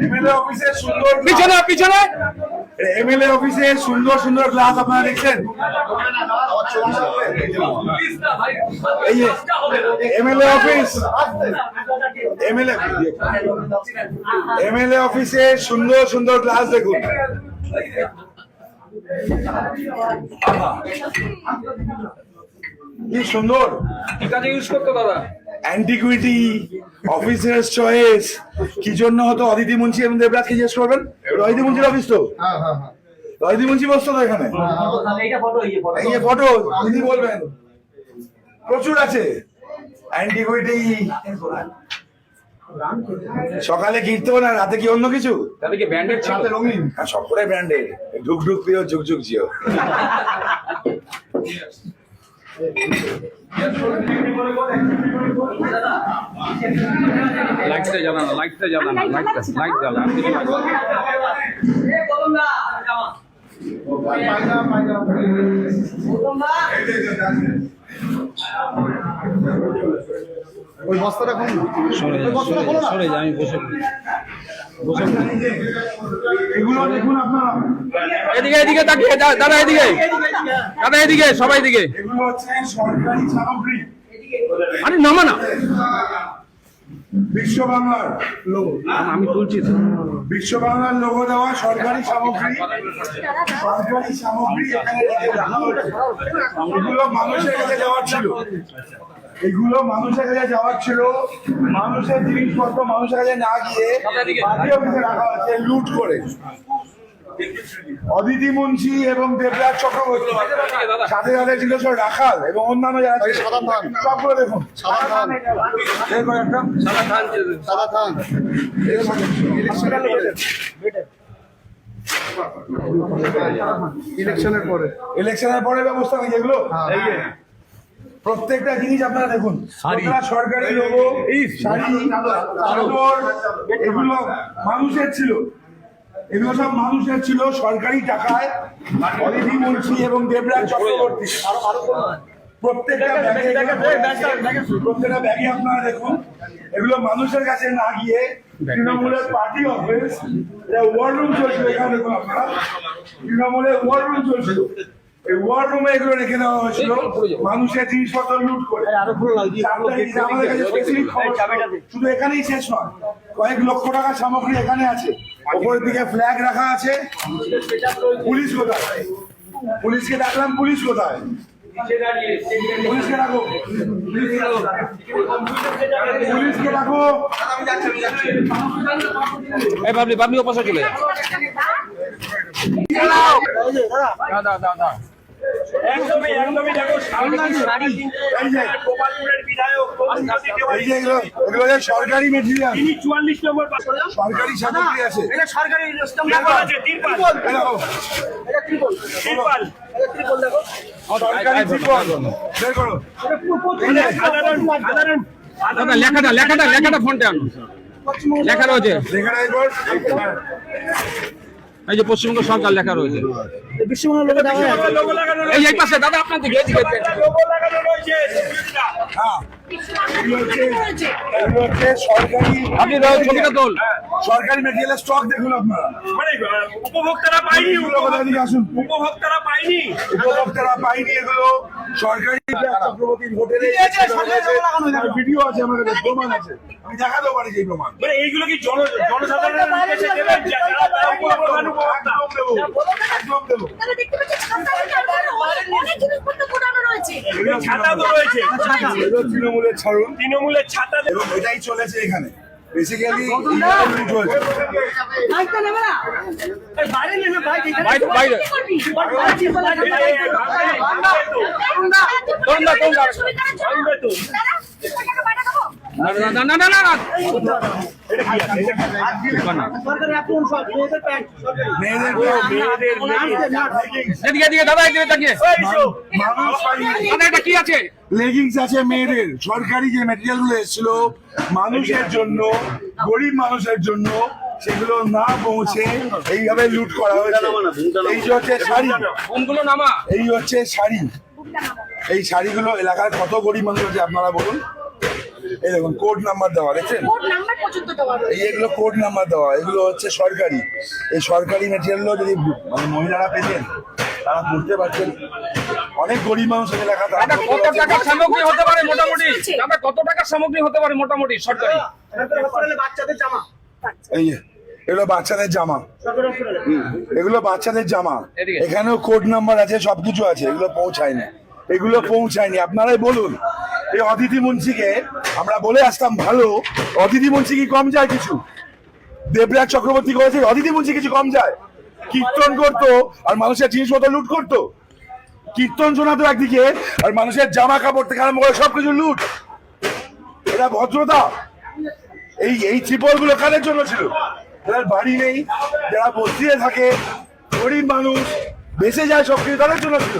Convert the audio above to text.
MLA অফিসে সুন্দর পিছনে পিছনে এমএলএ অফিসে সুন্দর সুন্দর গ্লাস আপনারা দেখছেন। এই এমএলএ অফিস, এমএলএ অফিসে সুন্দর সুন্দর গ্লাস দেখুন। কি সুন্দর, কি কাজে ইউজ করতো দাদা? Antiquity, officers choice. কি জন্য হতো অদিতি মুন্সি এবং দেবরাজকে জিজ্ঞেস করবেন। অদিতি মুন্সির অফিস তো, অদিতি মুন্সি বসতো তো এখানে। এই যে ফটো দিদি বলবেন, প্রচুর আছে অ্যান্টিকুইটি। সকালে কীর্তন আর রাতে কি অন্য কিছু? তাহলে কি ব্র্যান্ডেড ছিল? রঙিন, হ্যাঁ সব করে ব্র্যান্ডেড। ঢুক ঢুক প্রিয়, ঝুক ঝুক জিও। লাইটটা জ্বালানো, লাইটটা জ্বালানো, লাইট জ্বালানো। ওই বস্তাটা কোন সরে যা, আমি বসে এগুলো দেখুন আপনারা, এদিকে এদিকে তাকিয়ে দাদা, এদিকে দাদা, এদিকে সবাই দিকে। এগুলো হচ্ছে সরকারি সামগ্রী। আরে নামা না, বিশ্ব বাংলার লোগো, আমি তুলছি তো। বিশ্ব বাংলার লোগো দেওয়া সরকারি সামগ্রী, সরকারি সামগ্রী এখানে রেখে রাখা হয়েছে। এগুলো মানুষের কাছে যাওয়ার ছিল, এগুলো মানুষের কাছে যাওয়ার ছিল। মানুষের জিনিসপত্র মানুষের কাছে না গিয়ে পার্টি অফিসে রাখা হয়েছে লুট করে। অদিতি মুন্সি এবং দেবরাজ চক্রবর্তী, সাথে সাথে ছিল সব রাখাল এবং অন্যান্য যারা ছিল সবগুলো দেখুন। সাদা খান, সাদা খান ইলেকশনের পরে, ইলেকশনের পরে ব্যবস্থা হয়েছে যেগুলো। প্রত্যেকটা জিনিস আপনারা দেখুন, সরকারি লোগো, শাড়ি, চাদর, এগুলো মানুষের ছিল। এগুলো সব মানুষের ছিল, সরকারি টাকায়। অদিতি মুন্সি এবং দেবরাজ চক্রবর্তী প্রত্যেকটা ব্যাগে আপনারা দেখুন। এগুলো মানুষের কাছে না গিয়ে তৃণমূলের পার্টি অফিস, ওয়ার রুম চলছিল এখানে দেখুন আপনারা, তৃণমূলের ওয়ার রুম চলছিল। এই ওয়ার রুমে এগুলো রেখে দেওয়া হয়েছিল মানুষের জিনিসপত্র লুট করে। আমাদের কাছে স্পেসিফিক খবর, শুধু এখানেই শেষ নয়, কয়েক লক্ষ টাকার সামগ্রী এখানে আছে। ওপরের দিকে ফ্ল্যাগ রাখা আছে। পুলিশ কোথায়? পুলিশকে ডাকলাম, পুলিশ কোথায়? পুলিশকে ডাকো, পুলিশকে ডাকো। এই বাবলি, বাবলি ওপাশে চলে যা। দাদা একদমই দেখো, সরকারি মেটেরিয়াল, 44 নম্বর সরকারি সামগ্রী আছে। সরকারি সরকারি ত্রিপল বের করো। দাদা, লেখাটা ফোনটা আনো, লেখা রয়েছে। যেখানে এরপর এই যে পশ্চিমবঙ্গ সরকার লেখা রয়েছে। এই এই পাশে দাদা, আপনার দিকে এদিকে। হ্যাঁ, এগুলো হচ্ছে সরকারি, আপনি ছবিটা তোল। সরকারি মেটেরিয়ালের স্টক দেখুন আপনারা। মানে উপভোক্তারা পায়নি, আসুন, উপভোক্তারা পায়নি, উপভোক্তারা পায়নি। এগুলো সরকারি চক্রবর্তীর হোটেলে ভিডিও আছে, আমার কাছে প্রমাণ আছে, আমি দেখাতেও পারি সেই প্রমাণ। মানে এইগুলো কি জনসাধারণের কাছে দেবেন? একদম দেবো। ছাতা তো রয়েছে, তৃণমূলের ছাড়ুন, তৃণমূলের ছাতা এবং এটাই চলেছে এখানে বেসিক্যালি। বাইরে না, এদিকে দাদা, এদিকে তাকিয়ে। এটা কি আছে? লেগিংস আছে মেয়েদের। সরকারি যে মেটেরিয়াল গুলো এসেছিল মানুষের জন্য, গরিব মানুষের জন্য, সেগুলো না পৌঁছে এইভাবে লুট করা হয়েছে। এই যে হচ্ছে শাড়ি, কোনগুলো নামা? এই হচ্ছে শাড়ি। এই শাড়িগুলো এলাকার কত গরিব মানুষ আছে আপনারা বলুন। এই দেখুন কোড নাম্বার দেওয়া দেখছেন, কোড নাম্বার পর্যন্ত দেওয়া রয়েছে। এগুলো কোড নাম্বার দেওয়া, এগুলো হচ্ছে সরকারি। এই সরকারি মেটেরিয়ালগুলো যদি মানে মহিলারা পেতেন তারা বুঝতে পারছেন, অনেক গরিব মানুষের এলাকা তারা দাদা কত টাকার সামগ্রী হতে পারে মোটামুটি? দাদা কত টাকার সামগ্রী হতে পারে মোটামুটি সরকারি? বাচ্চাদের জামা এই যে, এগুলো বাচ্চাদের জামা, এগুলো বাচ্চাদের জামা, এদিকে। এখানেও কোড নাম্বার আছে, সবকিছু আছে, এগুলো পৌঁছায়নি, এগুলো পৌঁছায়নি। আপনারাই বলুন, এই অদিতি মুন্সিকে আমরা বলে আসতাম ভালো, অদিতি মুন্সি কি কম যায় কিছু? দেবরাজ চক্রবর্তী করেছে, অদিতি মুন্সি কিছু কম যায়? কীর্তন করতো আর মানুষের জিনিসপত্র লুট করতো, কীর্তন শোনাতো একদিকে আর মানুষের জামা কাপড় থেকে আরম্ভ করে সবকিছু লুট। এটা ভদ্রতা? এই ত্রিপল গুলো কাদের জন্য ছিল? যারা বাড়ি নেই, যারা বস্তিতে থাকে, গরিব মানুষ বেঁচে যায় সবকিছু, তাদের জন্য ছিল।